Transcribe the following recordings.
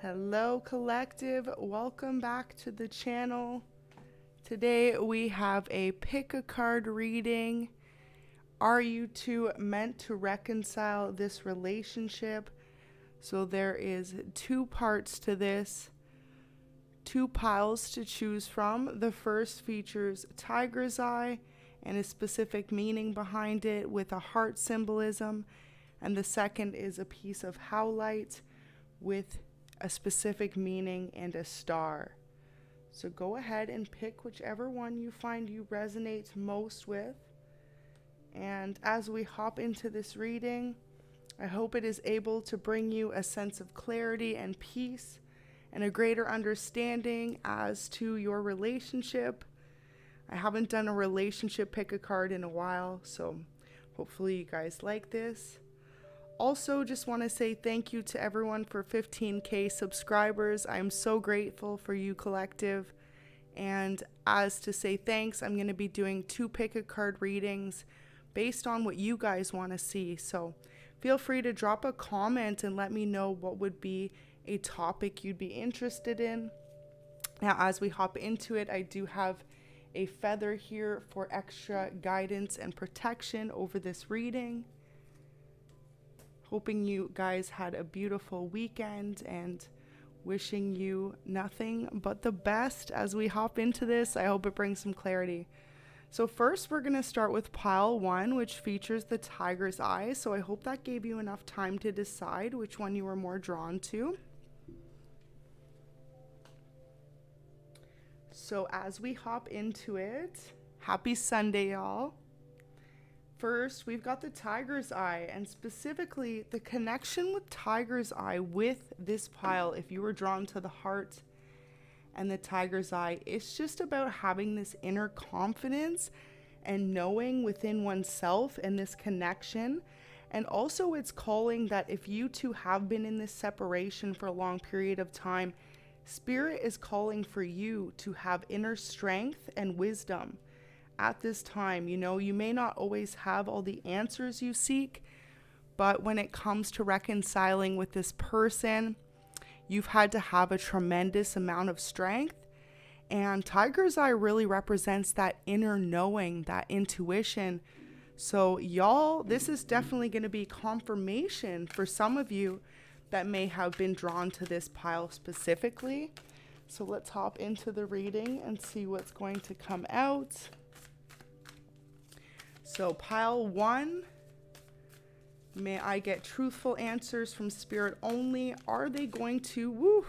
Hello collective, welcome back to the channel. Today we have a pick a card reading. Are you two meant to reconcile this relationship? So there is two parts to this, two piles to choose from. The first features tiger's eye and a specific meaning behind it with a heart symbolism, and the second is a piece of howlite with a specific meaning and a star. So go ahead and pick whichever one you find you resonate most with. And as we hop into this reading, I hope it is able to bring you a sense of clarity and peace and a greater understanding as to your relationship. I haven't done a relationship pick a card in a while, so hopefully you guys like this. Also, just want to say thank you to everyone for 15K subscribers. I am so grateful for you collective. And as to say thanks, I'm going to be doing two pick a card readings based on what you guys want to see. So feel free to drop a comment and let me know what would be a topic you'd be interested in. Now, as we hop into it, I do have a feather here for extra guidance and protection over this reading. Hoping you guys had a beautiful weekend and wishing you nothing but the best as we hop into this. I hope it brings some clarity. So first we're going to start with pile 1, which features the tiger's eye. So I hope that gave you enough time to decide which one you were more drawn to. So as we hop into it, happy Sunday, y'all. First, we've got the tiger's eye, and specifically the connection with tiger's eye with this pile. If you were drawn to the heart and the tiger's eye, it's just about having this inner confidence and knowing within oneself and this connection. And also it's calling that if you two have been in this separation for a long period of time, Spirit is calling for you to have inner strength and wisdom. At this time, you may not always have all the answers you seek, but when it comes to reconciling with this person, you've had to have a tremendous amount of strength. And tiger's eye really represents that inner knowing, that intuition. So y'all, this is definitely going to be confirmation for some of you that may have been drawn to this pile specifically. So let's hop into the reading and see what's going to come out. So pile 1, may I get truthful answers from Spirit only. Are they going to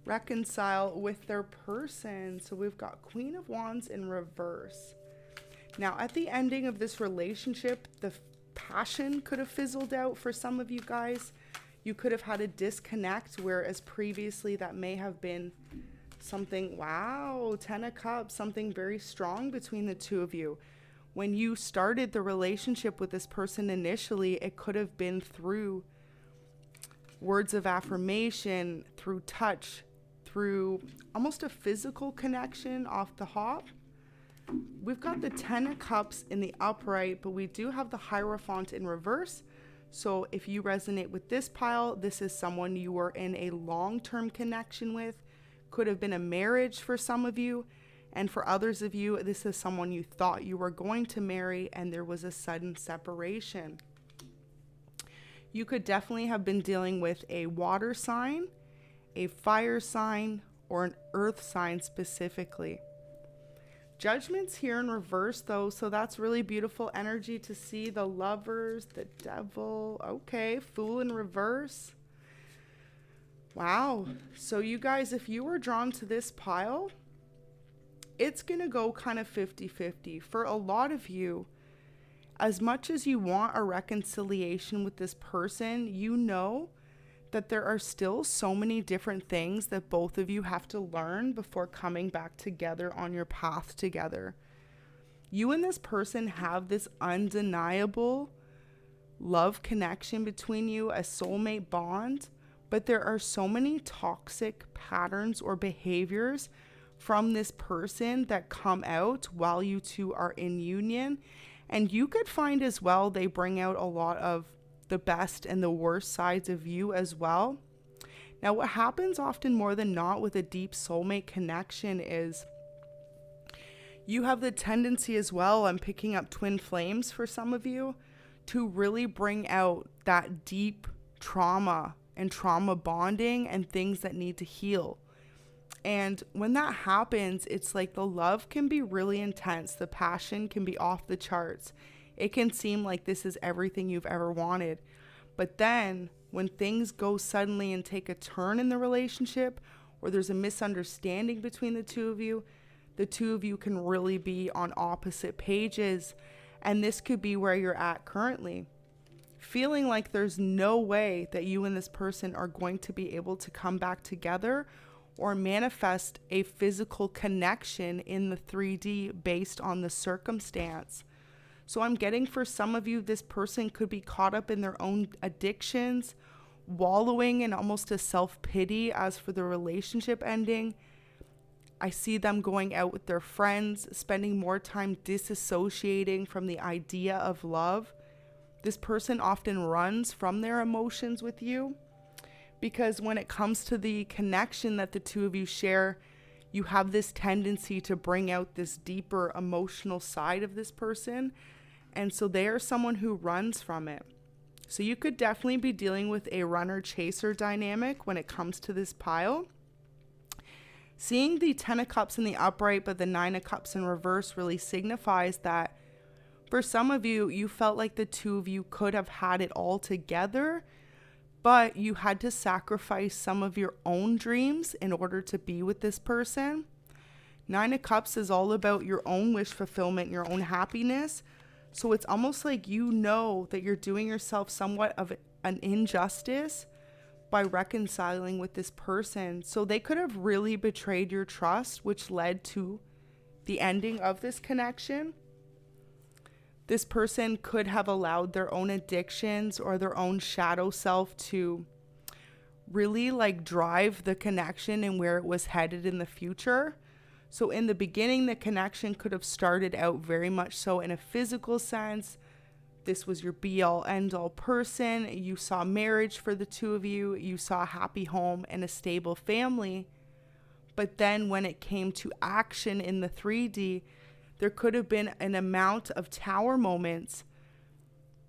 reconcile with their person? So we've got Queen of Wands in reverse. Now at the ending of this relationship, the passion could have fizzled out for some of you guys. You could have had a disconnect, whereas previously that may have been something, wow, 10 of Cups, something very strong between the two of you. When you started the relationship with this person initially, it could have been through words of affirmation, through touch, through almost a physical connection off the hop. We've got the 10 of Cups in the upright, but we do have the Hierophant in reverse. So if you resonate with this pile, this is someone you were in a long-term connection with. Could have been a marriage for some of you. And for others of you, this is someone you thought you were going to marry and there was a sudden separation. You could definitely have been dealing with a water sign, a fire sign, or an earth sign specifically. Judgment's here in reverse though, so that's really beautiful energy to see. The Lovers, the Devil, okay, Fool in reverse. Wow. So you guys, if you were drawn to this pile, it's going to go kind of 50-50. For a lot of you, as much as you want a reconciliation with this person, you know that there are still so many different things that both of you have to learn before coming back together on your path together. You and this person have this undeniable love connection between you, a soulmate bond, but there are so many toxic patterns or behaviors from this person that come out while you two are in union. And you could find as well, they bring out a lot of the best and the worst sides of you as well. Now, what happens often more than not with a deep soulmate connection is you have the tendency as well, I'm picking up twin flames for some of you, to really bring out that deep trauma and trauma bonding and things that need to heal. And when that happens, it's like the love can be really intense. The passion can be off the charts. It can seem like this is everything you've ever wanted. But then when things go suddenly and take a turn in the relationship, or there's a misunderstanding between the two of you can really be on opposite pages. And this could be where you're at currently, feeling like there's no way that you and this person are going to be able to come back together or manifest a physical connection in the 3D based on the circumstance. So I'm getting for some of you, this person could be caught up in their own addictions, wallowing in almost a self-pity as for the relationship ending. I see them going out with their friends, spending more time disassociating from the idea of love. This person often runs from their emotions with you, because when it comes to the connection that the two of you share, you have this tendency to bring out this deeper emotional side of this person. And so they are someone who runs from it. So you could definitely be dealing with a runner-chaser dynamic when it comes to this pile. Seeing the 10 of Cups in the upright, but the 9 of Cups in reverse really signifies that for some of you, you felt like the two of you could have had it all together, but you had to sacrifice some of your own dreams in order to be with this person. 9 of Cups is all about your own wish fulfillment, your own happiness. So it's almost like you know that you're doing yourself somewhat of an injustice by reconciling with this person. So they could have really betrayed your trust, which led to the ending of this connection. This person could have allowed their own addictions or their own shadow self to really like drive the connection and where it was headed in the future. So in the beginning, the connection could have started out very much so in a physical sense. This was your be-all, end-all person. You saw marriage for the two of you. You saw a happy home and a stable family. But then when it came to action in the 3D, there could have been an amount of tower moments.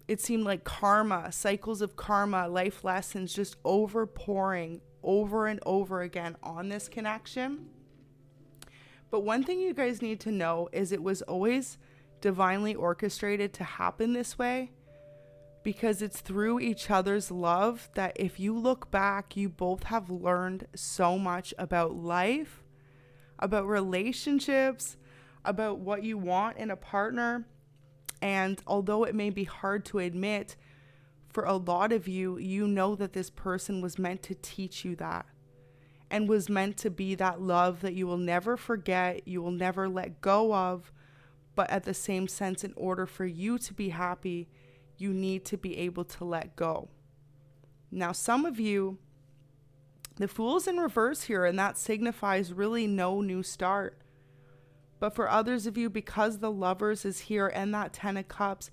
It seemed like karma, cycles of karma, life lessons just overpouring over and over again on this connection. But one thing you guys need to know is it was always divinely orchestrated to happen this way, because it's through each other's love that if you look back, you both have learned so much about life, about relationships, about what you want in a partner. And although it may be hard to admit, for a lot of you, you know that this person was meant to teach you that, and was meant to be that love that you will never forget, you will never let go of. But at the same sense, in order for you to be happy, you need to be able to let go. Now, some of you, the Fool's in reverse here, and that signifies really no new start. But for others of you, because the Lovers is here and that 10 of Cups,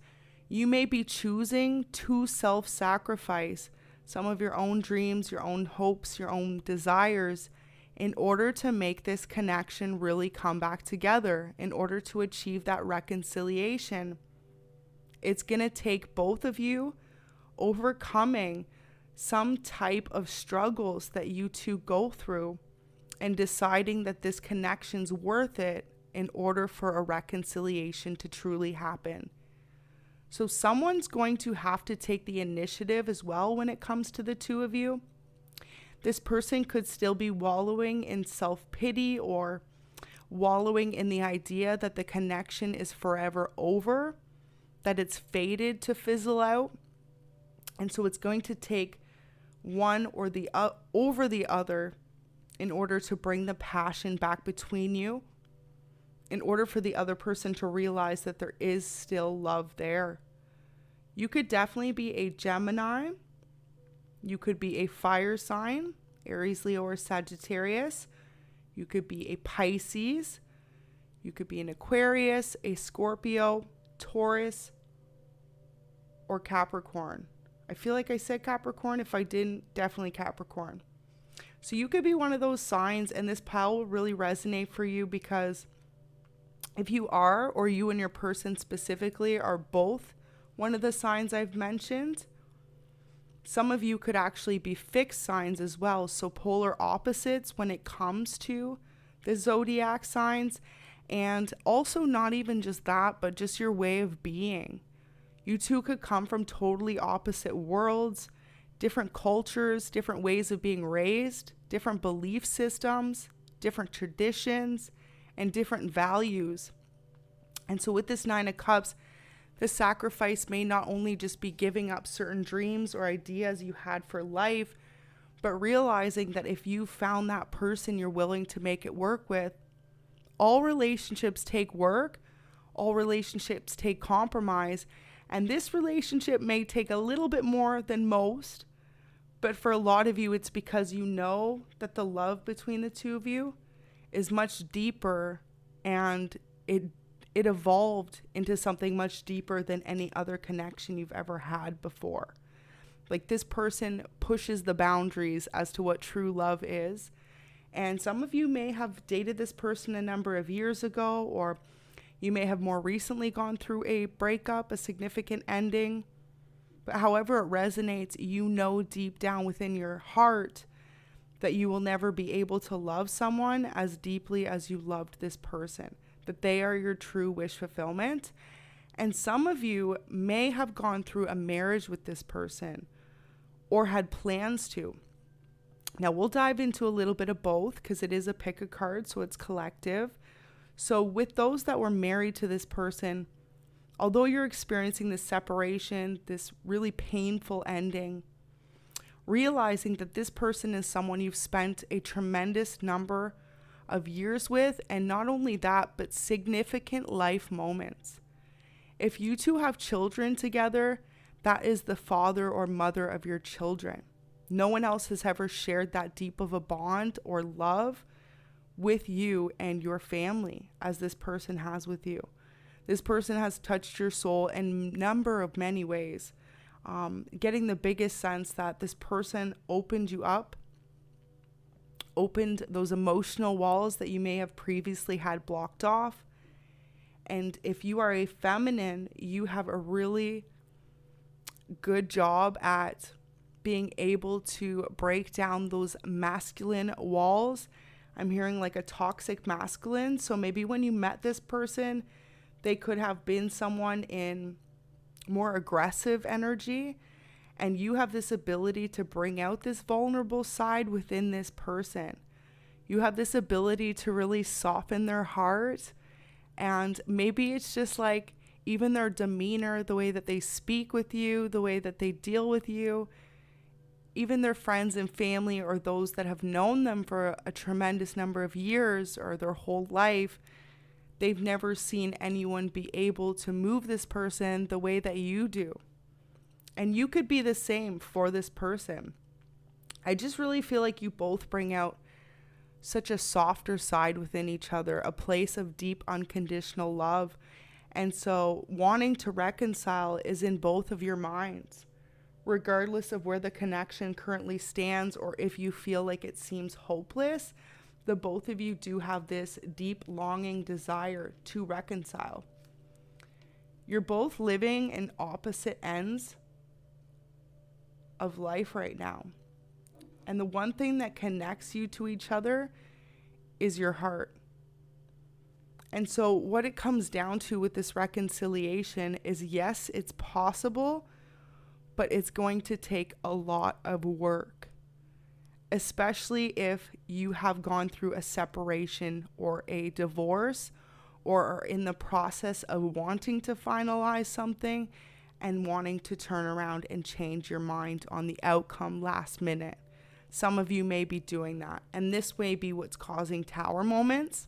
you may be choosing to self-sacrifice some of your own dreams, your own hopes, your own desires, in order to make this connection really come back together, in order to achieve that reconciliation. It's going to take both of you overcoming some type of struggles that you two go through and deciding that this connection's worth it in order for a reconciliation to truly happen. So someone's going to have to take the initiative as well when it comes to the two of you. This person could still be wallowing in self-pity or wallowing in the idea that the connection is forever over, that it's fated to fizzle out. And so it's going to take one or the over the other in order to bring the passion back between you, in order for the other person to realize that there is still love there. You could definitely be a Gemini. You could be a fire sign, Aries, Leo, or Sagittarius. You could be a Pisces. You could be an Aquarius, a Scorpio, Taurus, or Capricorn. I feel like I said Capricorn. If I didn't, definitely Capricorn. So you could be one of those signs, and this pile will really resonate for you, because if you are, or you and your person specifically are both one of the signs I've mentioned, some of you could actually be fixed signs as well. So polar opposites when it comes to the zodiac signs. And also not even just that, but just your way of being. You two could come from totally opposite worlds, different cultures, different ways of being raised, different belief systems, different traditions, and different values. And so with this Nine of Cups, the sacrifice may not only just be giving up certain dreams or ideas you had for life, but realizing that if you found that person you're willing to make it work with, all relationships take work, all relationships take compromise, and this relationship may take a little bit more than most, but for a lot of you, it's because you know that the love between the two of you is much deeper, and it evolved into something much deeper than any other connection you've ever had before. Like, this person pushes the boundaries as to what true love is. And some of you may have dated this person a number of years ago, or you may have more recently gone through a breakup, a significant ending. But however it resonates, you know deep down within your heart that you will never be able to love someone as deeply as you loved this person, that they are your true wish fulfillment. And some of you may have gone through a marriage with this person or had plans to. Now, we'll dive into a little bit of both, because it is a pick a card, so it's collective. So with those that were married to this person, although you're experiencing this separation, this really painful ending, realizing that this person is someone you've spent a tremendous number of years with, and not only that, but significant life moments. If you two have children together, that is the father or mother of your children. No one else has ever shared that deep of a bond or love with you and your family as this person has with you. This person has touched your soul in many ways. Getting the biggest sense that this person opened you up, opened those emotional walls that you may have previously had blocked off. And if you are a feminine, you have a really good job at being able to break down those masculine walls. I'm hearing like a toxic masculine. So maybe when you met this person, they could have been someone in more aggressive energy, and you have this ability to bring out this vulnerable side within this person. You have this ability to really soften their heart, and maybe it's just like even their demeanor, the way that they speak with you, the way that they deal with you, even their friends and family, or those that have known them for a tremendous number of years or their whole life, they've never seen anyone be able to move this person the way that you do. And you could be the same for this person. I just really feel like you both bring out such a softer side within each other, a place of deep unconditional love. And so wanting to reconcile is in both of your minds, regardless of where the connection currently stands, or if you feel like it seems hopeless. The both of you do have this deep longing desire to reconcile. You're both living in opposite ends of life right now. And the one thing that connects you to each other is your heart. And so what it comes down to with this reconciliation is, yes, it's possible, but it's going to take a lot of work, especially if you have gone through a separation or a divorce, or are in the process of wanting to finalize something and wanting to turn around and change your mind on the outcome last minute. Some of you may be doing that, and this may be what's causing tower moments,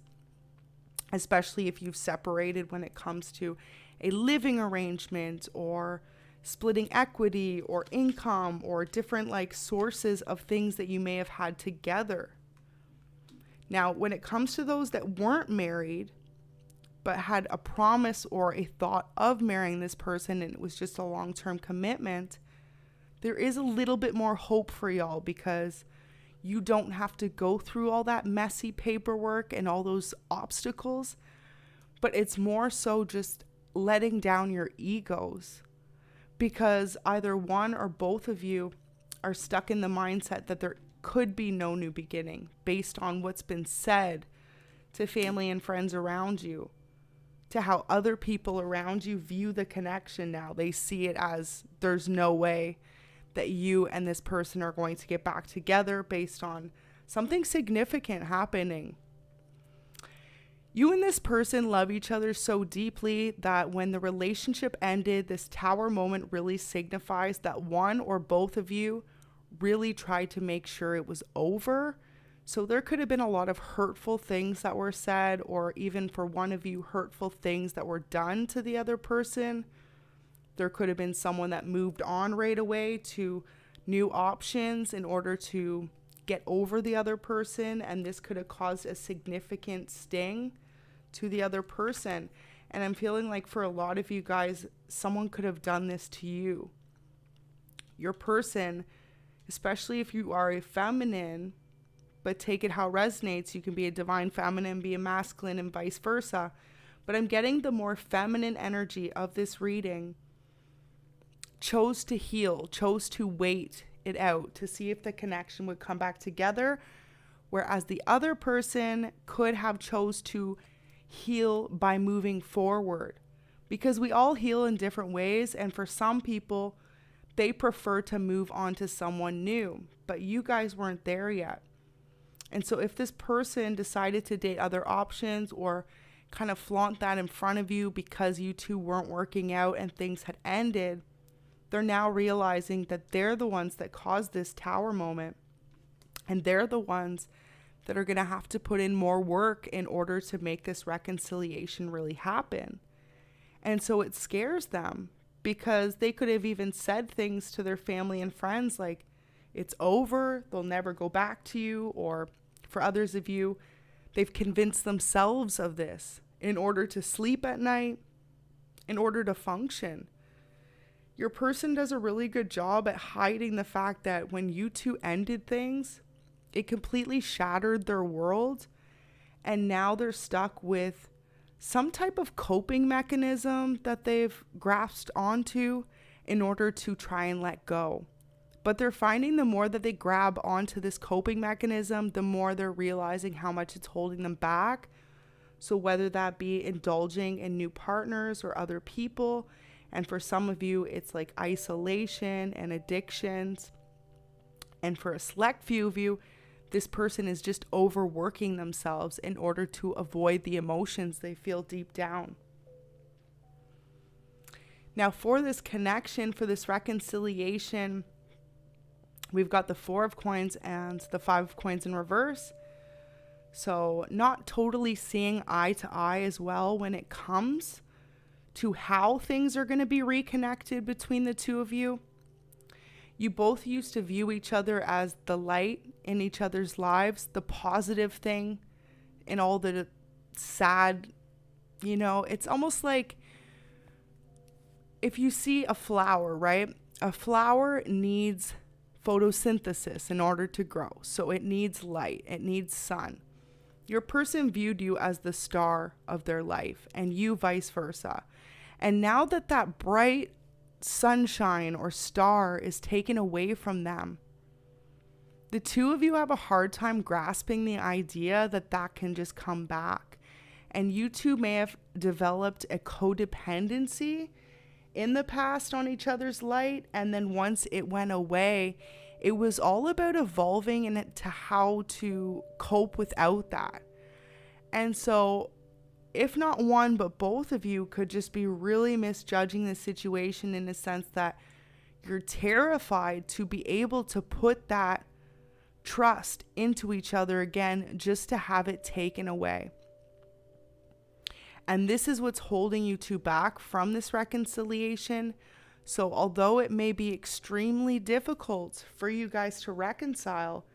especially if you've separated when it comes to a living arrangement or splitting equity or income or different like sources of things that you may have had together. Now, when it comes to those that weren't married but had a promise or a thought of marrying this person, and it was just a long-term commitment, there is a little bit more hope for y'all, because you don't have to go through all that messy paperwork and all those obstacles, but it's more so just letting down your egos, because either one or both of you are stuck in the mindset that there could be no new beginning based on what's been said to family and friends around you, to how other people around you view the connection now. They see it as there's no way that you and this person are going to get back together based on something significant happening. You and this person love each other so deeply that when the relationship ended, this tower moment really signifies that one or both of you really tried to make sure it was over. So there could have been a lot of hurtful things that were said, or even for one of you, hurtful things that were done to the other person. There could have been someone that moved on right away to new options in order to get over the other person, and this could have caused a significant sting to the other person. And I'm feeling like for a lot of you guys, someone could have done this to you. Your person, especially if you are a feminine, but take it how it resonates. You can be a divine feminine, be a masculine, and vice versa. But I'm getting the more feminine energy of this reading chose to heal, chose to wait it out to see if the connection would come back together, whereas the other person could have chose to heal by moving forward, because we all heal in different ways, and for some people they prefer to move on to someone new, but you guys weren't there yet. And so if this person decided to date other options or kind of flaunt that in front of you because you two weren't working out and things had ended, they're now realizing that they're the ones that caused this tower moment, and they're the ones that are going to have to put in more work in order to make this reconciliation really happen. And so it scares them, because they could have even said things to their family and friends like, it's over, they'll never go back to you. Or for others of you, they've convinced themselves of this in order to sleep at night, in order to function. Your person does a really good job at hiding the fact that when you two ended things, it completely shattered their world, and now they're stuck with some type of coping mechanism that they've grasped onto in order to try and let go. But they're finding the more that they grab onto this coping mechanism, the more they're realizing how much it's holding them back. So whether that be indulging in new partners or other people, and for some of you, it's like isolation and addictions. And for a select few of you, this person is just overworking themselves in order to avoid the emotions they feel deep down. Now, for this connection, for this reconciliation, we've got the 4 of coins and the 5 of coins in reverse. So not totally seeing eye to eye as well when it comes to how things are going to be reconnected between the two of you. You both used to view each other as the light in each other's lives, the positive thing in all the sad, it's almost like if you see a flower, right? A flower needs photosynthesis in order to grow. So it needs light, it needs sun. Your person viewed you as the star of their life, and you vice versa. And now that that bright sunshine or star is taken away from them, the two of you have a hard time grasping the idea that that can just come back. And you two may have developed a codependency in the past on each other's light, and then once it went away, it was all about evolving into how to cope without that. And so if not one, but both of you could just be really misjudging the situation in a sense that you're terrified to be able to put that trust into each other again, just to have it taken away. And this is what's holding you two back from this reconciliation. So although it may be extremely difficult for you guys to reconcile,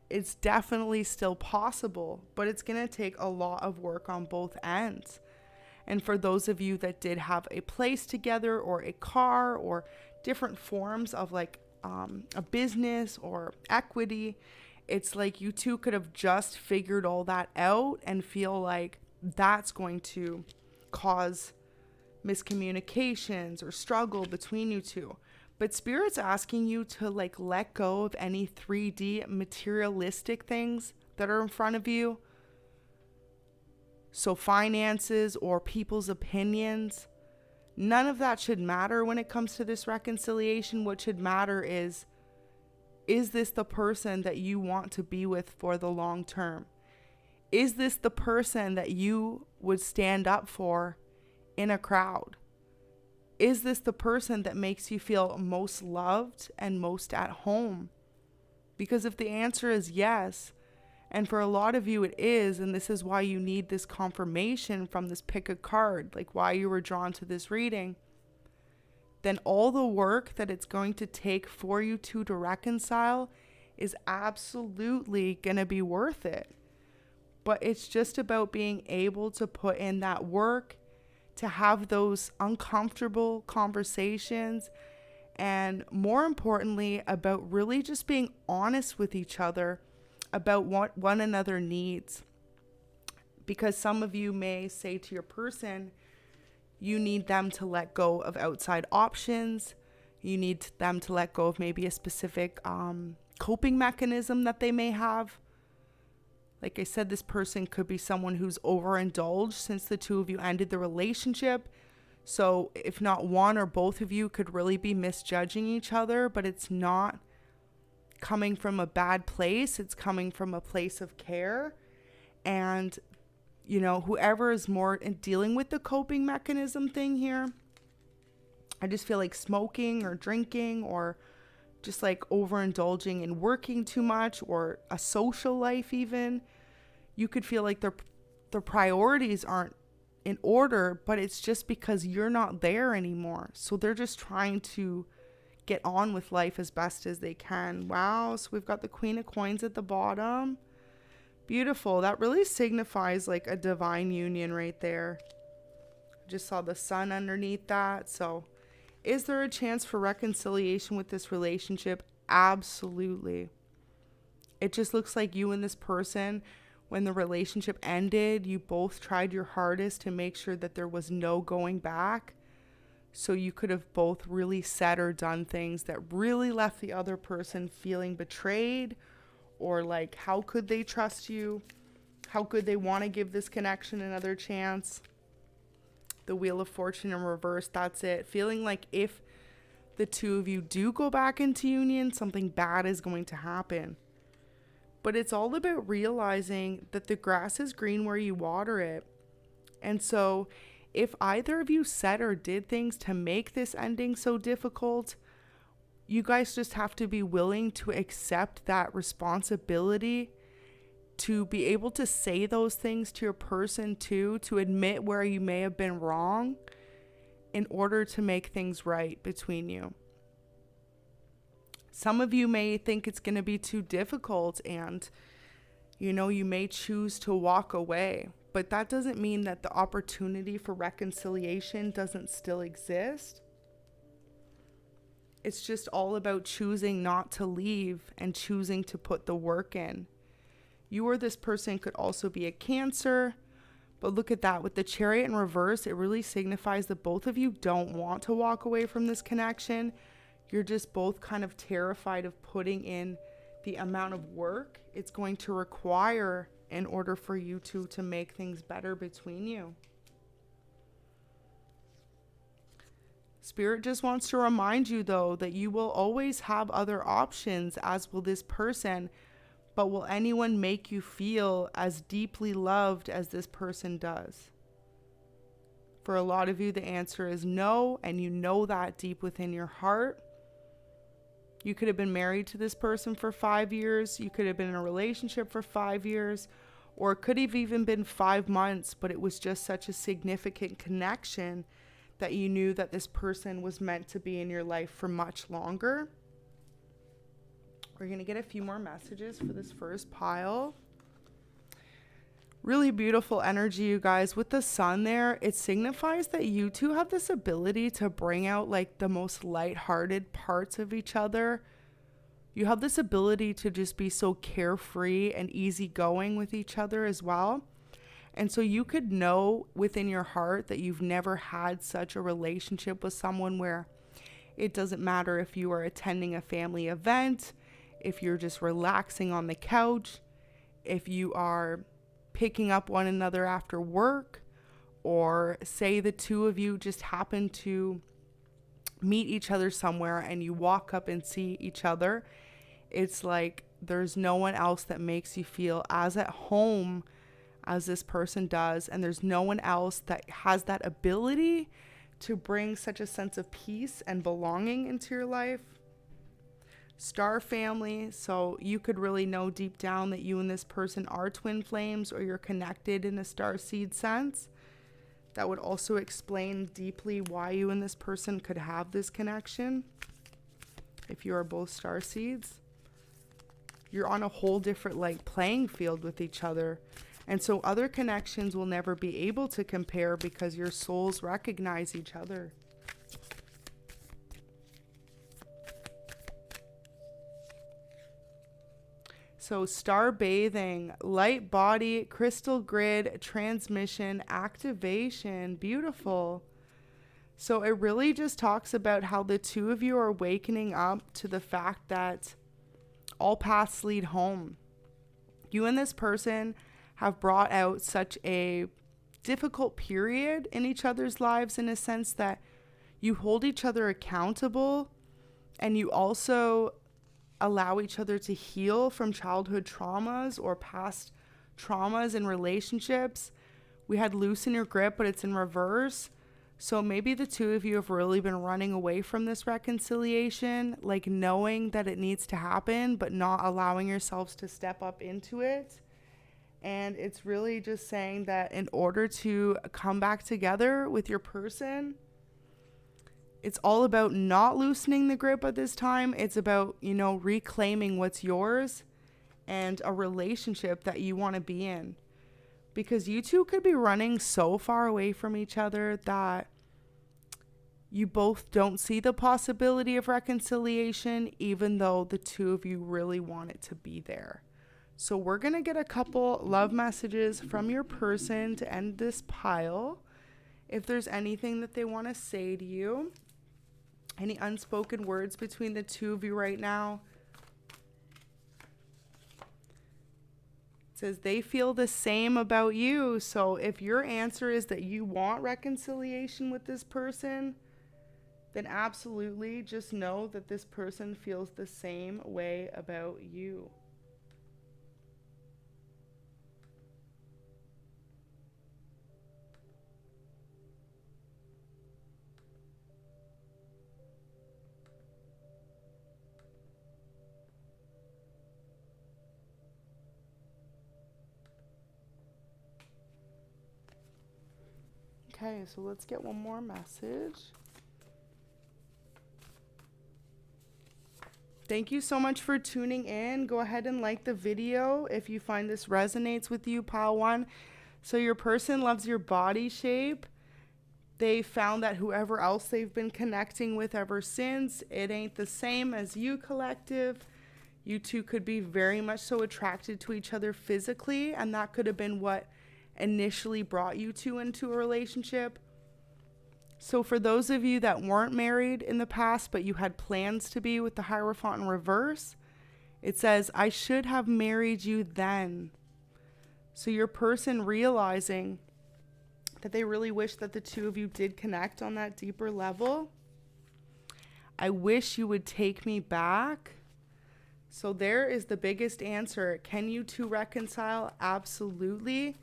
it's definitely still possible, but it's going to take a lot of work on both ends. And for those of you that did have a place together or a car or different forms of like a business or equity, It's like you two could have just figured all that out and feel like that's going to cause miscommunications or struggle between you two. But Spirit's asking you to like let go of any 3D materialistic things that are in front of you. So finances or people's opinions, none of that should matter when it comes to this reconciliation. What should matter is this the person that you want to be with for the long term? Is this the person that you would stand up for in a crowd? Is this the person that makes you feel most loved and most at home? Because if the answer is yes, and for a lot of you it is, and this is why you need this confirmation from this pick a card, like why you were drawn to this reading, then all the work that it's going to take for you two to reconcile is absolutely going to be worth it. But it's just about being able to put in that work, to have those uncomfortable conversations, and more importantly, about really just being honest with each other about what one another needs. Because some of you may say to your person, you need them to let go of outside options. You need them to let go of maybe a specific coping mechanism that they may have. Like I said, this person could be someone who's overindulged since the two of you ended the relationship. So if not one or both of you could really be misjudging each other, but it's not coming from a bad place. It's coming from a place of care. And, you know, whoever is more in dealing with the coping mechanism thing here, I just feel like smoking or drinking or just like overindulging in working too much or a social life even, you could feel like their priorities aren't in order, but it's just because you're not there anymore. So they're just trying to get on with life as best as they can. Wow. So we've got the Queen of Coins at the bottom. Beautiful. That really signifies like a divine union right there. Just saw the sun underneath that. So is there a chance for reconciliation with this relationship? Absolutely. It just looks like you and this person, when the relationship ended, you both tried your hardest to make sure that there was no going back. So you could have both really said or done things that really left the other person feeling betrayed, or like, how could they trust you? How could they want to give this connection another chance? The Wheel of Fortune in reverse, that's it. Feeling like if the two of you do go back into union, something bad is going to happen. But it's all about realizing that the grass is green where you water it. And so if either of you said or did things to make this ending so difficult, you guys just have to be willing to accept that responsibility, to be able to say those things to your person too, to admit where you may have been wrong in order to make things right between you. Some of you may think it's going to be too difficult and, you know, you may choose to walk away, but that doesn't mean that the opportunity for reconciliation doesn't still exist. It's just all about choosing not to leave and choosing to put the work in. You or this person could also be a Cancer, but look at that. With the Chariot in reverse, it really signifies that both of you don't want to walk away from this connection. You're just both kind of terrified of putting in the amount of work it's going to require in order for you two to make things better between you. Spirit just wants to remind you, though, that you will always have other options, as will this person. But will anyone make you feel as deeply loved as this person does? For a lot of you, the answer is no, and you know that deep within your heart. You could have been married to this person for 5 years. You could have been in a relationship for 5 years, or it could have even been 5 months, but it was just such a significant connection that you knew that this person was meant to be in your life for much longer. We're going to get a few more messages for this first pile. Really beautiful energy, you guys. With the sun there, it signifies that you two have this ability to bring out like the most lighthearted parts of each other. you have this ability to just be so carefree and easygoing with each other as well. And so you could know within your heart that you've never had such a relationship with someone where it doesn't matter if you are attending a family event, if you're just relaxing on the couch, if you are picking up one another after work, or say the two of you just happen to meet each other somewhere and you walk up and see each other. It's like there's no one else that makes you feel as at home as this person does, and there's no one else that has that ability to bring such a sense of peace and belonging into your life. Star family, so you could really know deep down that you and this person are twin flames, or you're connected in a star seed sense. That would also explain deeply why you and this person could have this connection. If you are both star seeds, you're on a whole different playing field with each other. And so other connections will never be able to compare because your souls recognize each other. So star bathing, light body, crystal grid, transmission, activation, beautiful. So it really just talks about how the two of you are wakening up to the fact that all paths lead home. You and this person have brought out such a difficult period in each other's lives, in a sense that you hold each other accountable, and you also allow each other to heal from childhood traumas or past traumas in relationships. We had loose in your grip, but it's in reverse. So maybe the two of you have really been running away from this reconciliation, like knowing that it needs to happen, but not allowing yourselves to step up into it. And it's really just saying that in order to come back together with your person, it's all about not loosening the grip at this time. It's about, reclaiming what's yours and a relationship that you want to be in. Because you two could be running so far away from each other that you both don't see the possibility of reconciliation, even though the two of you really want it to be there. So we're going to get a couple love messages from your person to end this pile. If there's anything that they want to say to you, any unspoken words between the two of you right now. It says they feel the same about you. So if your answer is that you want reconciliation with this person, then absolutely just know that this person feels the same way about you. Okay, so let's get one more message. Thank you so much for tuning in. Go ahead and like the video if you find this resonates with you, pile one. So your person loves your body shape. They found that whoever else they've been connecting with ever since, it ain't the same as you, collective. You two could be very much so attracted to each other physically, and that could have been what initially brought you two into a relationship. So for those of you that weren't married in the past, but you had plans to be with the Hierophant in reverse, it says, I should have married you then. So your person realizing that they really wish that the two of you did connect on that deeper level. I wish you would take me back. So there is the biggest answer. Can you two reconcile? Absolutely.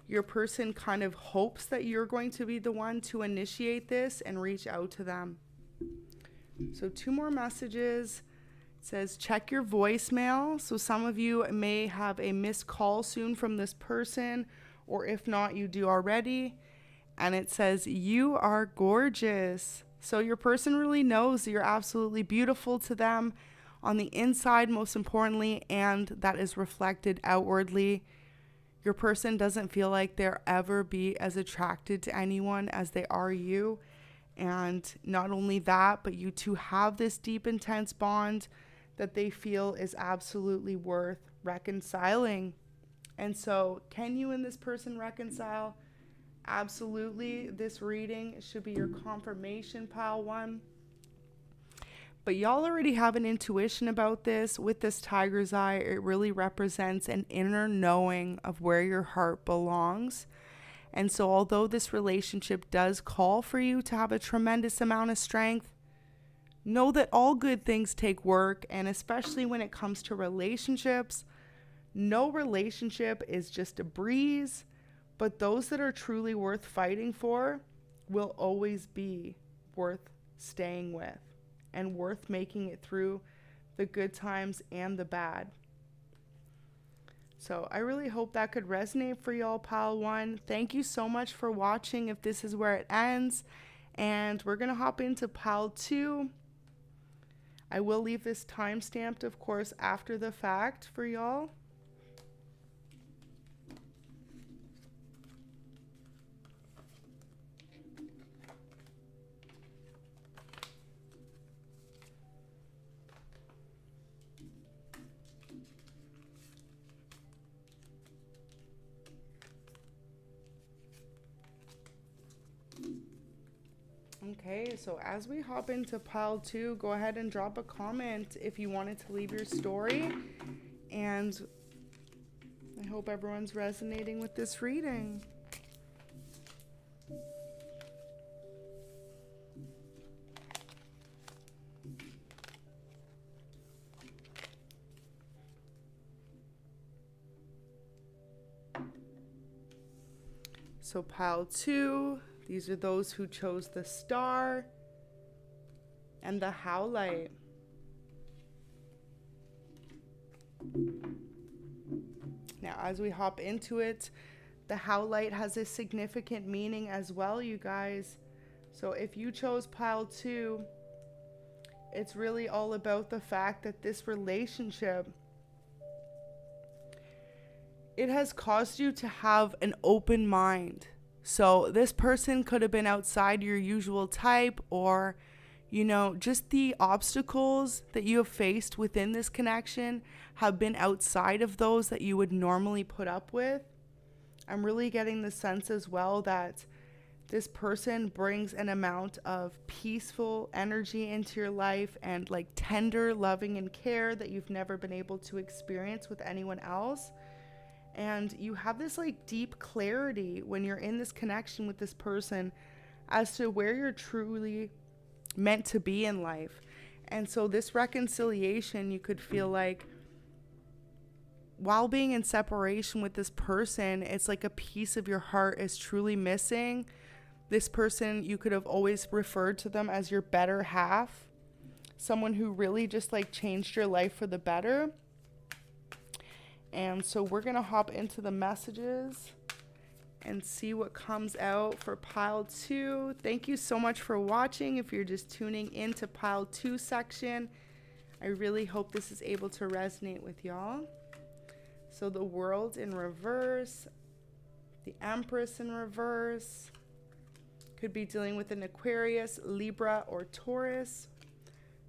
Your person kind of hopes that you're going to be the one to initiate this and reach out to them. So 2 more messages. It says, check your voicemail. So some of you may have a missed call soon from this person, or if not, you do already. And it says, you are gorgeous. So your person really knows that you're absolutely beautiful to them on the inside, most importantly, and that is reflected outwardly. Your person doesn't feel like they'll ever be as attracted to anyone as they are you. And not only that, but you two have this deep, intense bond that they feel is absolutely worth reconciling. And so, can you and this person reconcile? Absolutely. This reading should be your confirmation, pile one. But y'all already have an intuition about this. With this tiger's eye, it really represents an inner knowing of where your heart belongs. And so although this relationship does call for you to have a tremendous amount of strength, know that all good things take work. And especially when it comes to relationships, no relationship is just a breeze. But those that are truly worth fighting for will always be worth staying with and worth making it through the good times and the bad. So I really hope that could resonate for y'all, pile one. Thank you so much for watching if this is where it ends. And we're going to hop into pile two. I will leave this time stamped, of course, after the fact for y'all. Okay, so as we hop into pile two, go ahead and drop a comment if you wanted to leave your story. And I hope everyone's resonating with this reading. So pile two. These are those who chose the star and the howlite. Now, as we hop into it, the howlite has a significant meaning as well, you guys. So if you chose pile two, it's really all about the fact that this relationship, it has caused you to have an open mind. So this person could have been outside your usual type, or, you know, just the obstacles that you have faced within this connection have been outside of those that you would normally put up with. I'm really getting the sense as well that this person brings an amount of peaceful energy into your life and like tender loving and care that you've never been able to experience with anyone else. And you have this like deep clarity when you're in this connection with this person as to where you're truly meant to be in life. And so this reconciliation, you could feel like while being in separation with this person, it's like a piece of your heart is truly missing. This person, you could have always referred to them as your better half, someone who really just like changed your life for the better. And so we're going to hop into the messages and see what comes out for pile two. Thank you so much for watching. If you're just tuning into pile two section, I really hope this is able to resonate with y'all. So the world in reverse, the Empress in reverse, could be dealing with an Aquarius, Libra, or Taurus,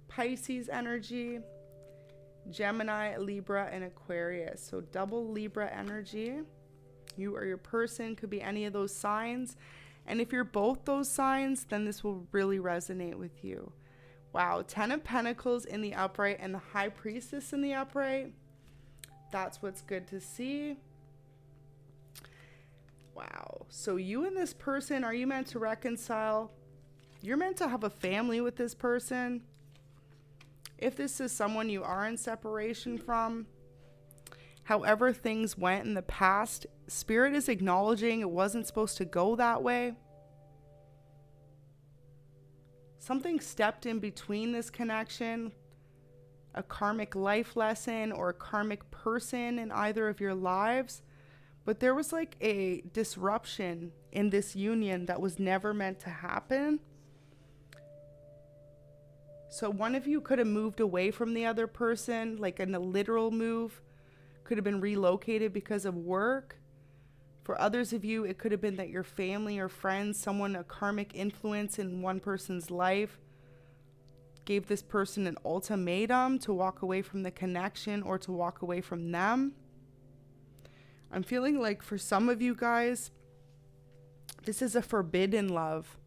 Pisces energy, Gemini, Libra, and Aquarius. So double Libra energy. You or your person could be any of those signs. And if you're both those signs, then this will really resonate with you. Wow, 10 of Pentacles in the upright and the High Priestess in the upright. That's what's good to see. Wow. So you and this person, are you meant to reconcile? You're meant to have a family with this person. If this is someone you are in separation from, however things went in the past, Spirit is acknowledging it wasn't supposed to go that way. Something stepped in between this connection, a karmic life lesson or a karmic person in either of your lives. But there was like a disruption in this union that was never meant to happen. So one of you could have moved away from the other person, like in a literal move, could have been relocated because of work. For others of you, it could have been that your family or friends, someone, a karmic influence in one person's life, gave this person an ultimatum to walk away from the connection or to walk away from them. I'm feeling like for some of you guys, this is a forbidden love.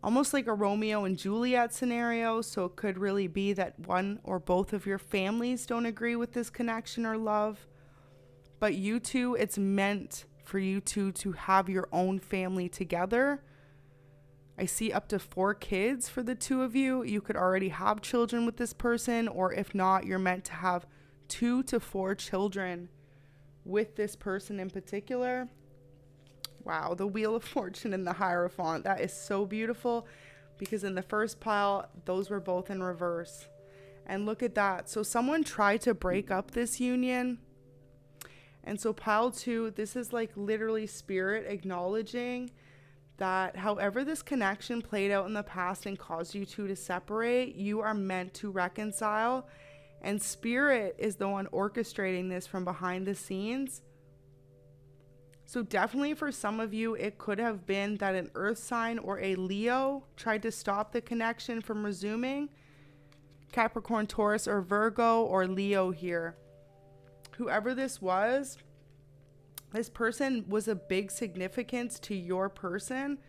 Almost like a Romeo and Juliet scenario. So it could really be that one or both of your families don't agree with this connection or love. But you two, it's meant for you two to have your own family together. I see up to 4 kids for the two of you. You could already have children with this person, or if not, you're meant to have 2 to 4 children with this person in particular. Wow, the Wheel of Fortune and the Hierophant. That is so beautiful, because in the first pile, those were both in reverse. And look at that. So someone tried to break up this union. And so pile 2, this is like literally spirit acknowledging that however this connection played out in the past and caused you two to separate, you are meant to reconcile. And spirit is the one orchestrating this from behind the scenes. So definitely for some of you, it could have been that an earth sign or a Leo tried to stop the connection from resuming. Capricorn, Taurus, or Virgo, or Leo here. Whoever this person was a big significance to your person.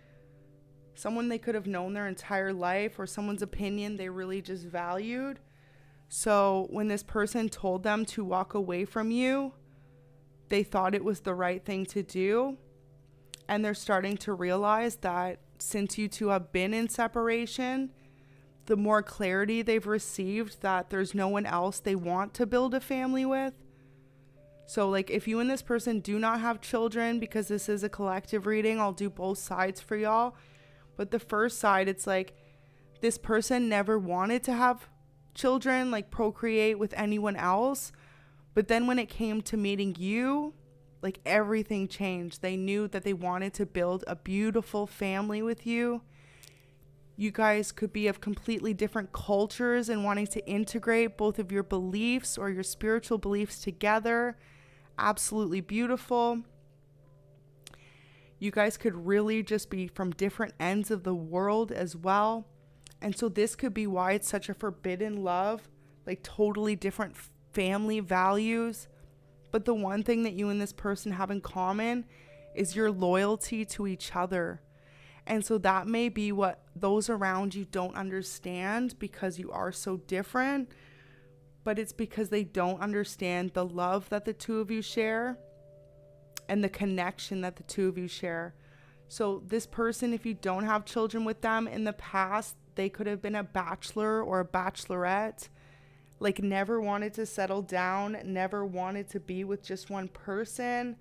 Someone they could have known their entire life, or someone's opinion they really just valued. So when this person told them to walk away from you, they thought it was the right thing to do. And they're starting to realize that since you two have been in separation, the more clarity they've received that there's no one else they want to build a family with. So like if you and this person do not have children, because this is a collective reading, I'll do both sides for y'all. But the first side, it's like this person never wanted to have children, like procreate with anyone else. But then when it came to meeting you, like everything changed. They knew that they wanted to build a beautiful family with you. You guys could be of completely different cultures and wanting to integrate both of your beliefs or your spiritual beliefs together. Absolutely beautiful. You guys could really just be from different ends of the world as well. And so this could be why it's such a forbidden love, like totally different family values. But the one thing that you and this person have in common is your loyalty to each other. And so that may be what those around you don't understand, because you are so different. But it's because they don't understand the love that the two of you share and the connection that the two of you share. So this person, if you don't have children with them in the past, they could have been a bachelor or a bachelorette, like never wanted to settle down, never wanted to be with just one person.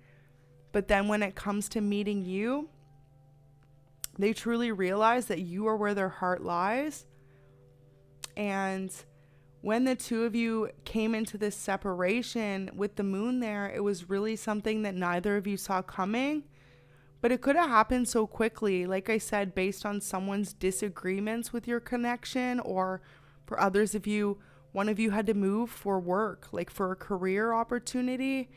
But then when it comes to meeting you, they truly realize that you are where their heart lies. And when the two of you came into this separation with the moon there, it was really something that neither of you saw coming. But it could have happened so quickly, like I said, based on someone's disagreements with your connection, or for others of you, one of you had to move for work, like for a career opportunity.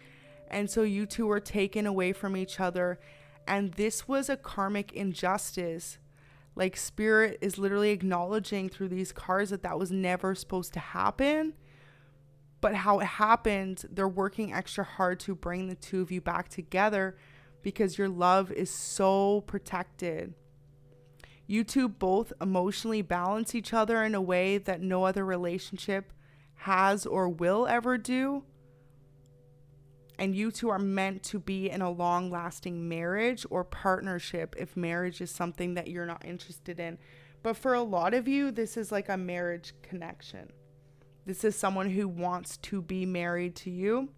And so you two were taken away from each other. And this was a karmic injustice. Like spirit is literally acknowledging through these cards that that was never supposed to happen. But how it happened, they're working extra hard to bring the two of you back together, because your love is so protected. You two both emotionally balance each other in a way that no other relationship has or will ever do. And you two are meant to be in a long-lasting marriage or partnership if marriage is something that you're not interested in. But for a lot of you, this is like a marriage connection. This is someone who wants to be married to you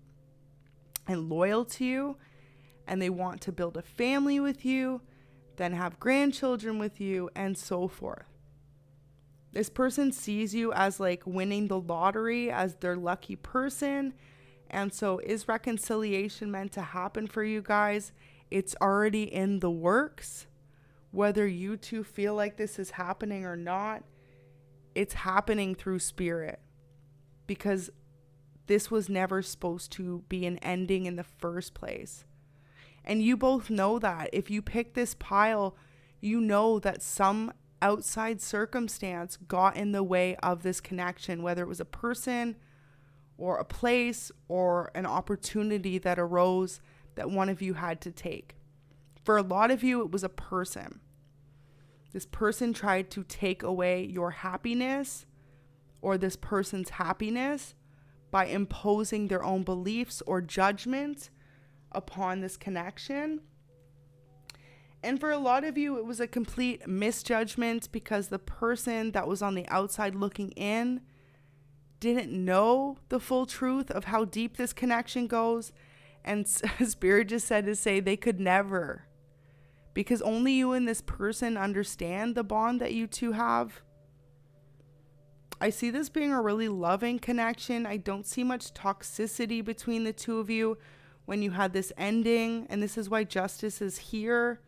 and loyal to you, and they want to build a family with you, then have grandchildren with you, and so forth. This person sees you as like winning the lottery, as their lucky person. And so is reconciliation meant to happen for you guys? It's already in the works. Whether you two feel like this is happening or not, it's happening through spirit. Because this was never supposed to be an ending in the first place. And you both know that. If you pick this pile, you know that some outside circumstance got in the way of this connection, whether it was a person or a place or an opportunity that arose that one of you had to take. For a lot of you, it was a person. This person tried to take away your happiness or this person's happiness by imposing their own beliefs or judgment upon this connection. And for a lot of you, it was a complete misjudgment because the person that was on the outside looking in didn't know the full truth of how deep this connection goes. And Spirit just said to say they could never, because only you and this person understand the bond that you two have. I see this being a really loving connection. I don't see much toxicity between the two of you when you had this ending. And this is why justice is here.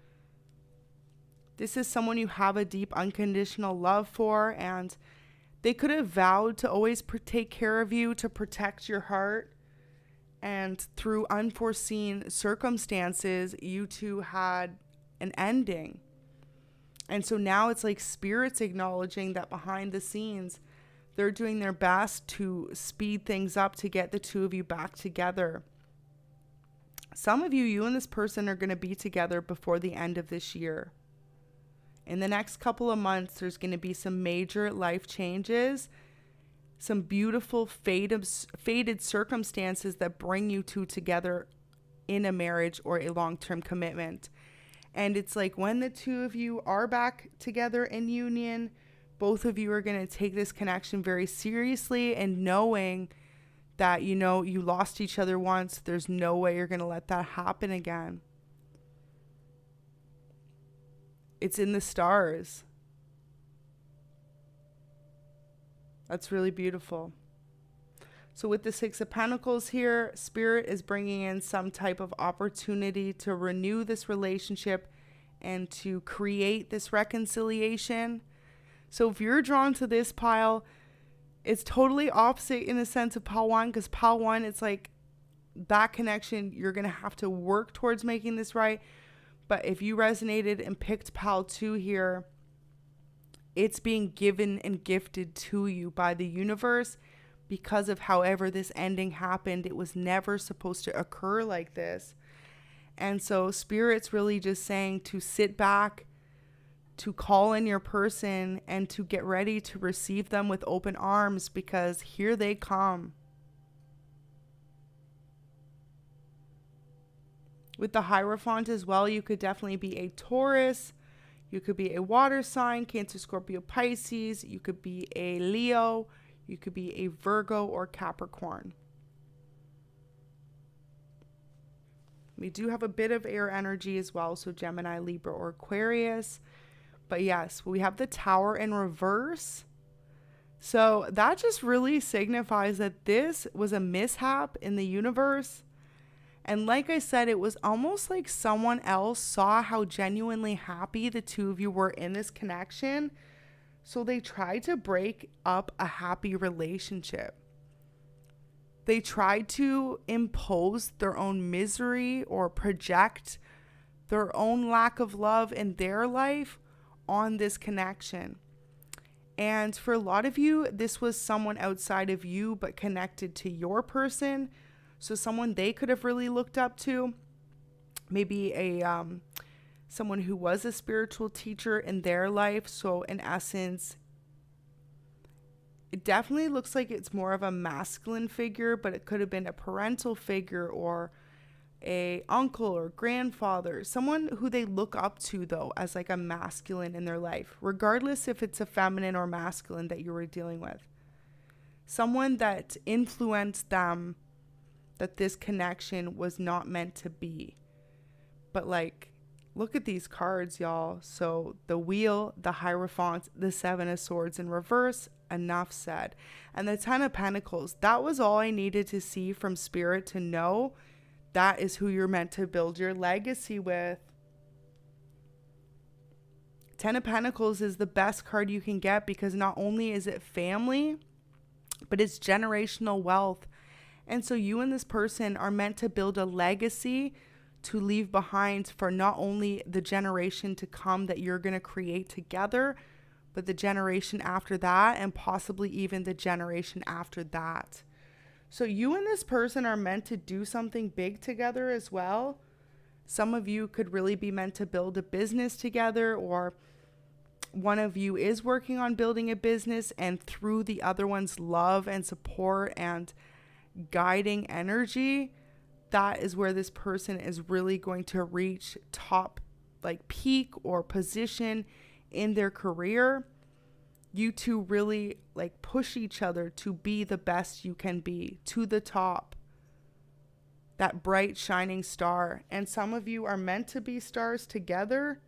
This is someone you have a deep unconditional love for, and they could have vowed to always take care of you, to protect your heart. And through unforeseen circumstances, you two had an ending. And so now it's like Spirit's acknowledging that behind the scenes, they're doing their best to speed things up to get the two of you back together. Some of you, you and this person are going to be together before the end of this year. In the next couple of months, there's going to be some major life changes, some beautiful fated circumstances that bring you two together in a marriage or a long-term commitment. And it's like when the two of you are back together in union, both of you are going to take this connection very seriously and knowing that, you know, you lost each other once. There's no way you're going to let that happen again. It's in the stars. That's really beautiful. So with the Six of Pentacles here, Spirit is bringing in some type of opportunity to renew this relationship and to create this reconciliation. So if you're drawn to this pile, it's totally opposite in the sense of pile 1, because pile 1, it's like that connection, you're going to have to work towards making this right. But if you resonated and picked pile 2 here, it's being given and gifted to you by the universe because of however this ending happened. It was never supposed to occur like this. And so Spirit's really just saying to sit back, to call in your person, and to get ready to receive them with open arms, because here they come. With the Hierophant as well, you could definitely be a Taurus. You could be a water sign, Cancer, Scorpio, Pisces. You could be a Leo. You could be a Virgo or Capricorn. We do have a bit of air energy as well, so Gemini, Libra, or Aquarius. But yes, we have the Tower in reverse. So that just really signifies that this was a mishap in the universe. And like I said, it was almost like someone else saw how genuinely happy the two of you were in this connection. So they tried to break up a happy relationship. They tried to impose their own misery or project their own lack of love in their life on this connection. And for a lot of you, this was someone outside of you but connected to your person. So someone they could have really looked up to, maybe someone who was a spiritual teacher in their life. So in essence, it definitely looks like it's more of a masculine figure, but it could have been a parental figure or a uncle or grandfather, someone who they look up to though as like a masculine in their life, regardless if it's a feminine or masculine that you were dealing with. Someone that influenced them, that this connection was not meant to be. But like, look at these cards, y'all. So the Wheel, the Hierophant, the Seven of Swords in reverse, enough said. And the Ten of Pentacles, that was all I needed to see from Spirit to know that is who you're meant to build your legacy with. Ten of Pentacles is the best card you can get because not only is it family, but it's generational wealth. And so you and this person are meant to build a legacy to leave behind for not only the generation to come that you're going to create together, but the generation after that, and possibly even the generation after that. So you and this person are meant to do something big together as well. Some of you could really be meant to build a business together, or one of you is working on building a business, and through the other one's love and support and guiding energy, that is where this person is really going to reach top, like peak or position in their career. You two really like push each other to be the best you can be, to the top, that bright shining star. And some of you are meant to be stars together,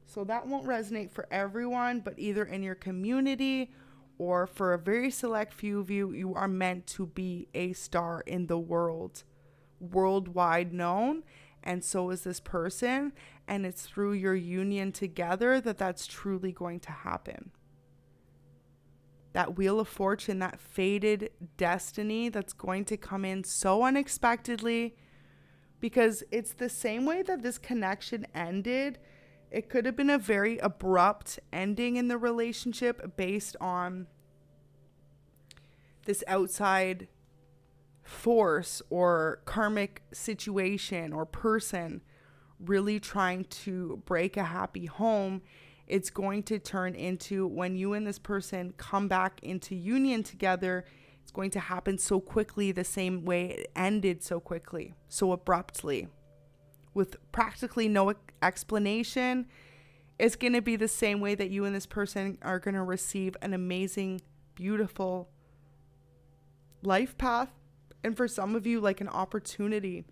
so that won't resonate for everyone, but either in your community or for a very select few of you, you are meant to be a star in the world, worldwide known. And so is this person, and it's through your union together that that's truly going to happen. That wheel of fortune, that fated destiny that's going to come in so unexpectedly, because it's the same way that this connection ended. It could have been a very abrupt ending in the relationship based on this outside force or karmic situation or person really trying to break a happy home. It's going to turn into, when you and this person come back into union together, it's going to happen so quickly, the same way it ended so quickly, so abruptly, with practically no explanation. It's going to be the same way that you and this person are going to receive an amazing, beautiful life path. And for some of you, like an opportunity.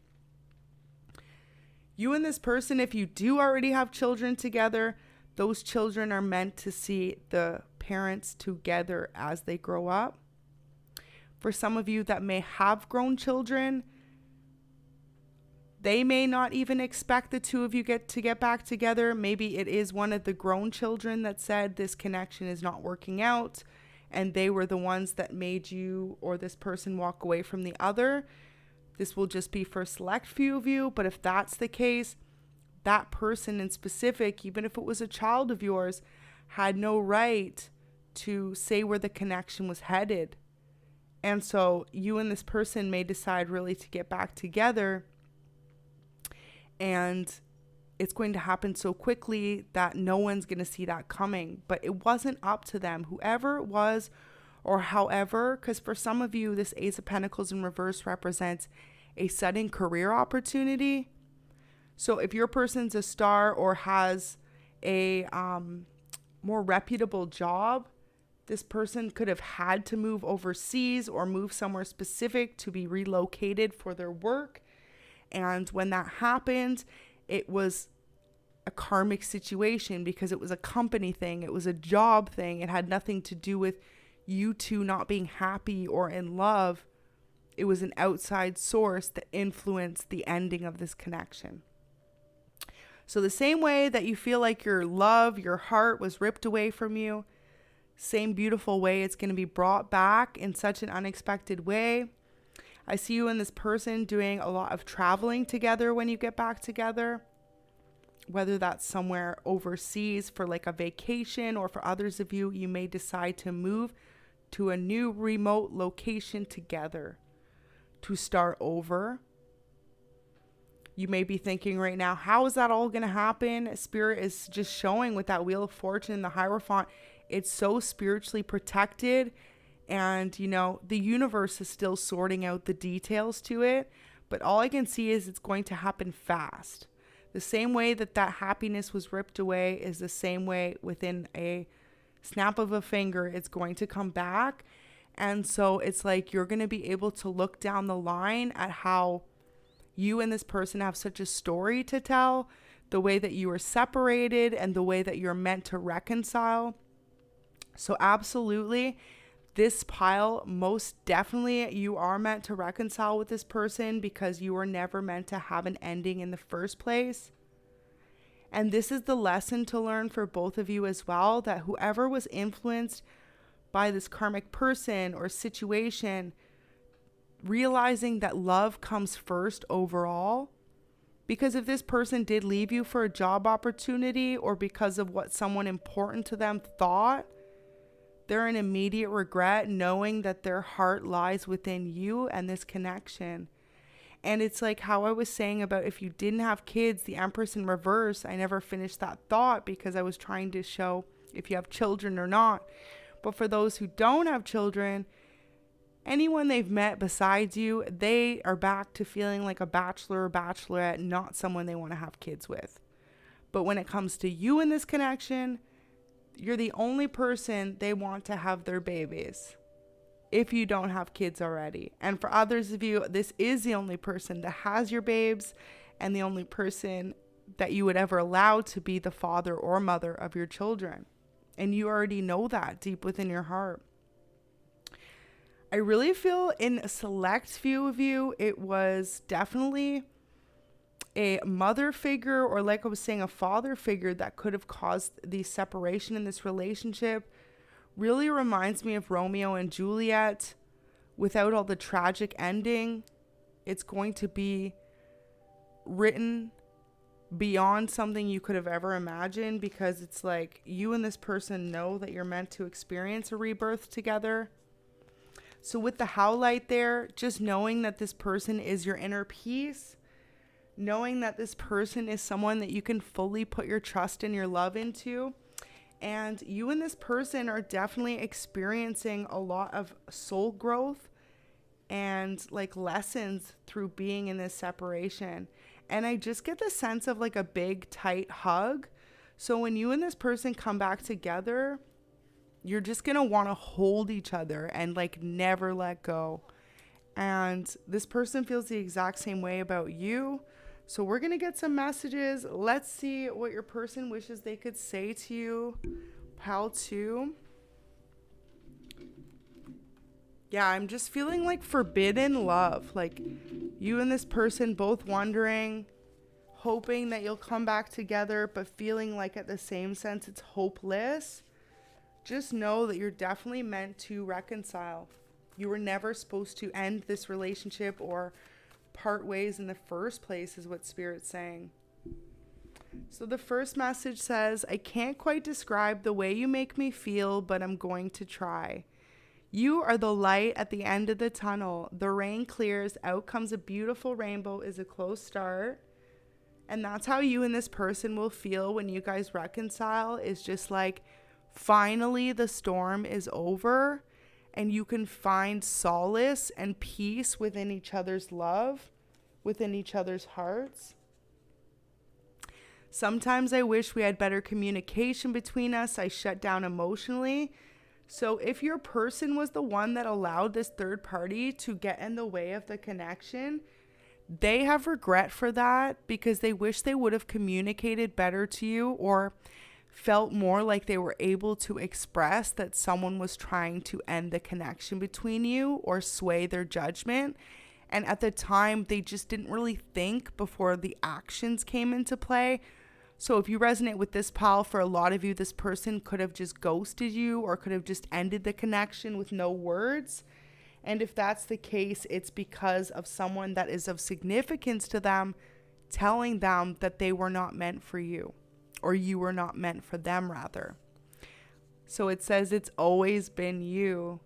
You and this person, if you do already have children together, those children are meant to see the parents together as they grow up. For some of you that may have grown children, they may not even expect the two of you to get back together. Maybe it is one of the grown children that said this connection is not working out, and they were the ones that made you or this person walk away from the other. This will just be for a select few of you, but if that's the case, that person in specific, even if it was a child of yours, had no right to say where the connection was headed. And so you and this person may decide really to get back together, and it's going to happen so quickly that no one's going to see that coming. But it wasn't up to them, whoever it was, or however, because for some of you, this Ace of Pentacles in reverse represents a sudden career opportunity. So if your person's a star or has a more reputable job, this person could have had to move overseas or move somewhere specific to be relocated for their work. And when that happened, it was a karmic situation because it was a company thing. It was a job thing. It had nothing to do with you two not being happy or in love. It was an outside source that influenced the ending of this connection. So the same way that you feel like your love, your heart was ripped away from you, same beautiful way it's going to be brought back in such an unexpected way. I see you and this person doing a lot of traveling together when you get back together, whether that's somewhere overseas for like a vacation, or for others of you, you may decide to move to a new remote location together to start over. You may be thinking right now, how is that all going to happen? Spirit is just showing with that Wheel of Fortune, the Hierophant, it's so spiritually protected. And, you know, the universe is still sorting out the details to it. But all I can see is it's going to happen fast. The same way that that happiness was ripped away is the same way within a snap of a finger, it's going to come back. And so it's like you're going to be able to look down the line at how you and this person have such a story to tell, the way that you were separated and the way that you're meant to reconcile. So absolutely, this pile, most definitely you are meant to reconcile with this person because you were never meant to have an ending in the first place. And this is the lesson to learn for both of you as well, that whoever was influenced by this karmic person or situation, realizing that love comes first overall, Because if this person did leave you for a job opportunity or because of what someone important to them thought, they're in immediate regret knowing that their heart lies within you and this connection. And it's like how I was saying about if you didn't have kids, the Empress in reverse. I never finished that thought because I was trying to show if you have children or not. But for those who don't have children, anyone they've met besides you, they are back to feeling like a bachelor or bachelorette, not someone they want to have kids with. But when it comes to you in this connection, you're the only person they want to have their babies, if you don't have kids already. And for others of you, this is the only person that has your babes and the only person that you would ever allow to be the father or mother of your children. And you already know that deep within your heart. I really feel in a select few of you, it was definitely a mother figure, or like I was saying, a father figure that could have caused the separation in this relationship. Really reminds me of Romeo and Juliet without all the tragic ending. It's going to be written beyond something you could have ever imagined, because it's like you and this person know that you're meant to experience a rebirth together. So with the HOWLITE there, just knowing that this person is your inner peace, knowing that this person is someone that you can fully put your trust and your love into. And you and this person are definitely experiencing a lot of soul growth and like lessons through being in this separation. And I just get the sense of like a big, tight hug. So when you and this person come back together, you're just going to want to hold each other and like never let go. And this person feels the exact same way about you. So we're going to get some messages. Let's see what your person wishes they could say to you. Pile 2. Yeah, I'm just feeling like forbidden love. Like you and this person both wondering, hoping that you'll come back together, but feeling like at the same sense it's hopeless. Just know that you're definitely meant to reconcile. You were never supposed to end this relationship or part ways in the first place, is what Spirit's saying. So the first message says, I can't quite describe the way you make me feel, but I'm going to try. You are the light at the end of the tunnel. The rain clears, out comes a beautiful rainbow is a close start. And that's how you and this person will feel when you guys reconcile, is just like, finally the storm is over. And you can find solace and peace within each other's love, within each other's hearts. Sometimes I wish we had better communication between us. I shut down emotionally. So if your person was the one that allowed this third party to get in the way of the connection, they have regret for that because they wish they would have communicated better to you, or felt more like they were able to express that someone was trying to end the connection between you or sway their judgment. And at the time, they just didn't really think before the actions came into play. So if you resonate with this pile, for a lot of you, this person could have just ghosted you or could have just ended the connection with no words. And if that's the case, it's because of someone that is of significance to them telling them that they were not meant for you. Or you were not meant for them, rather. So it says it's always been you.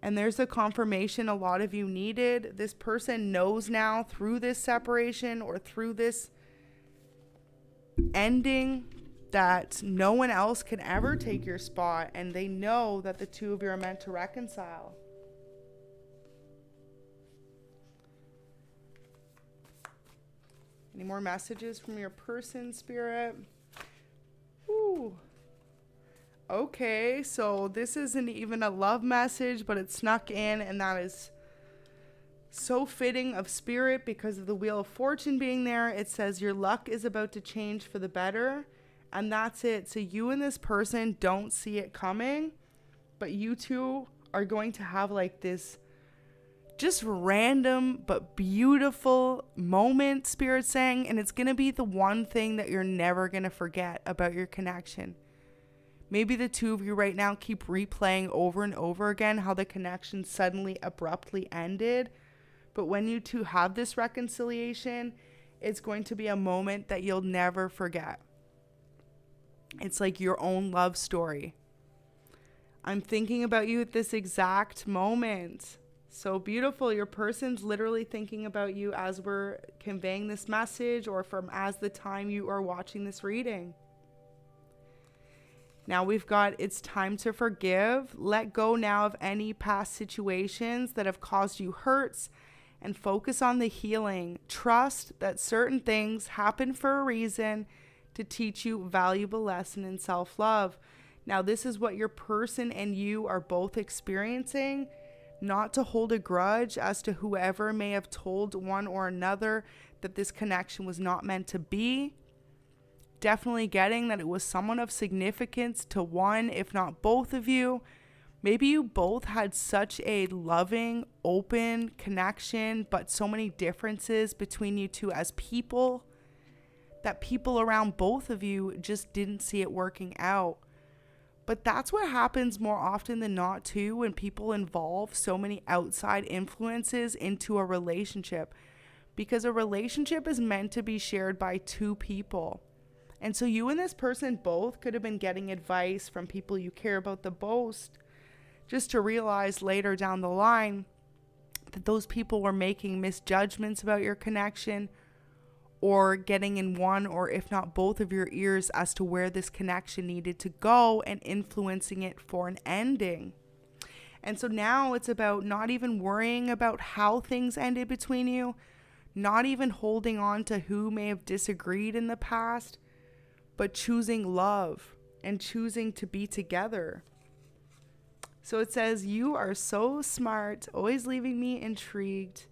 And there's a confirmation a lot of you needed. This person knows now through this separation or through this ending that no one else can ever take your spot. And they know that the two of you are meant to reconcile. Any more messages from your person, Spirit? Ooh. Okay, so this isn't even a love message, but it snuck in, and that is so fitting of Spirit because of the Wheel of Fortune being there. It says your luck is about to change for the better, and that's it. So you and this person don't see it coming, but you two are going to have like this just random but beautiful moment, Spirit saying, and it's going to be the one thing that you're never going to forget about your connection. Maybe the two of you right now keep replaying over and over again how the connection suddenly abruptly ended, But when you two have this reconciliation, it's going to be a moment that you'll never forget. It's like your own love story. I'm thinking about you at this exact moment. So beautiful. Your person's literally thinking about you as we're conveying this message, or from as the time you are watching this reading. Now we've got, it's time to forgive. Let go now of any past situations that have caused you hurts and focus on the healing. Trust that certain things happen for a reason to teach you valuable lesson in self-love. Now this is what your person and you are both experiencing. Not to hold a grudge as to whoever may have told one or another that this connection was not meant to be. Definitely getting that it was someone of significance to one, if not both of you. Maybe you both had such a loving, open connection, but so many differences between you two as people that people around both of you just didn't see it working out. But that's what happens more often than not too, when people involve so many outside influences into a relationship, because a relationship is meant to be shared by two people. And so you and this person both could have been getting advice from people you care about the most, just to realize later down the line that those people were making misjudgments about your connection, or getting in one or if not both of your ears as to where this connection needed to go and influencing it for an ending. And so now it's about not even worrying about how things ended between you, not even holding on to who may have disagreed in the past, but choosing love and choosing to be together. So it says, you are so smart, always leaving me intrigued.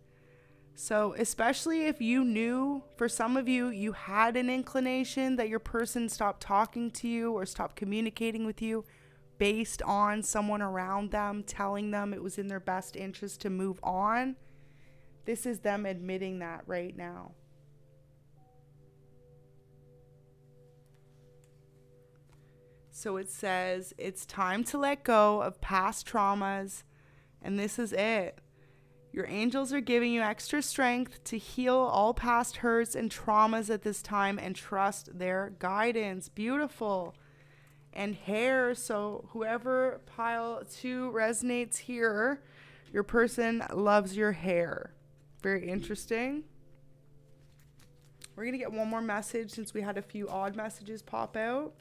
So especially if you knew, for some of you, you had an inclination that your person stopped talking to you or stopped communicating with you based on someone around them telling them it was in their best interest to move on. This is them admitting that right now. So it says, it's time to let go of past traumas, and this is it. Your angels are giving you extra strength to heal all past hurts and traumas at this time and trust their guidance. Beautiful. And hair, so whoever pile 2 resonates here, your person loves your hair. Very interesting. We're going to get one more message since we had a few odd messages pop out.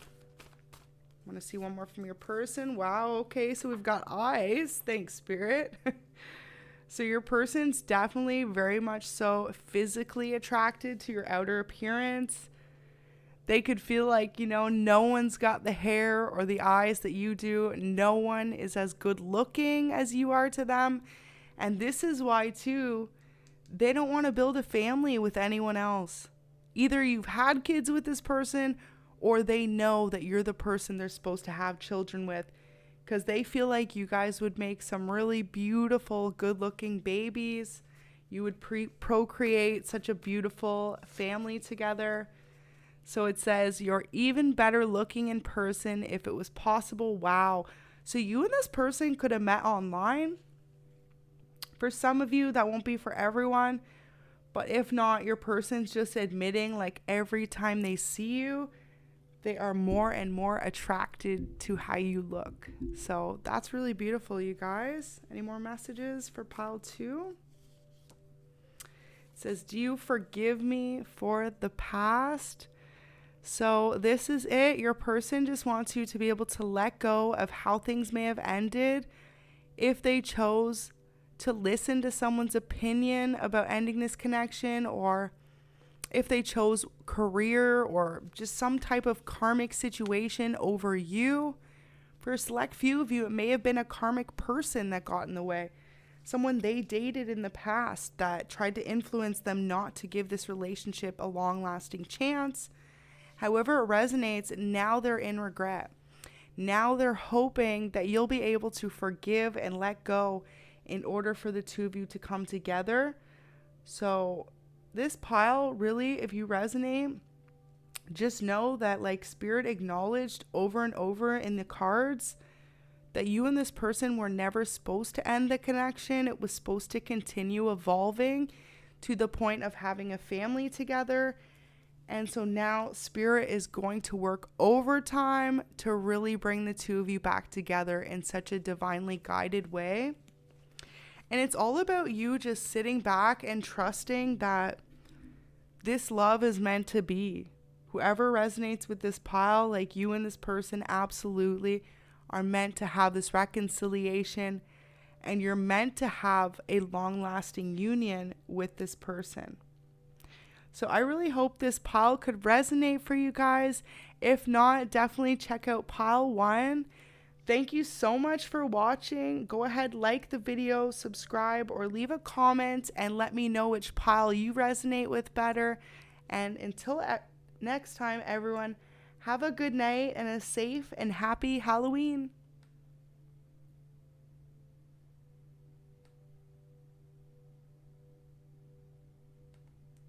I want to see one more from your person. Wow, okay, so we've got eyes. Thanks, Spirit. So your person's definitely very much so physically attracted to your outer appearance. They could feel like, no one's got the hair or the eyes that you do. No one is as good looking as you are to them. And this is why, too, they don't want to build a family with anyone else. Either you've had kids with this person, or they know that you're the person they're supposed to have children with, because they feel like you guys would make some really beautiful, good-looking babies. You would procreate such a beautiful family together. So it says, you're even better looking in person if it was possible. Wow. So you and this person could have met online. For some of you, that won't be for everyone. But if not, your person's just admitting, like, every time they see you, they are more and more attracted to how you look. So that's really beautiful, you guys. Any more messages for pile 2? It says, do you forgive me for the past? So this is it. Your person just wants you to be able to let go of how things may have ended. If they chose to listen to someone's opinion about ending this connection, or if they chose career or just some type of karmic situation over you. For a select few of you, it may have been a karmic person that got in the way. Someone they dated in the past that tried to influence them not to give this relationship a long-lasting chance. However it resonates, now they're in regret. Now they're hoping that you'll be able to forgive and let go in order for the two of you to come together. So this pile, really, if you resonate, just know that, like, Spirit acknowledged over and over in the cards that you and this person were never supposed to end the connection. It was supposed to continue evolving to the point of having a family together. And so now Spirit is going to work overtime to really bring the two of you back together in such a divinely guided way. And it's all about you just sitting back and trusting that this love is meant to be. Whoever resonates with this pile, like you and this person, absolutely are meant to have this reconciliation, and you're meant to have a long-lasting union with this person. So I really hope this pile could resonate for you guys. If not, definitely check out pile 1. Thank you so much for watching. Go ahead, like the video, subscribe, or leave a comment and let me know which pile you resonate with better. And until next time, everyone, have a good night and a safe and happy Halloween.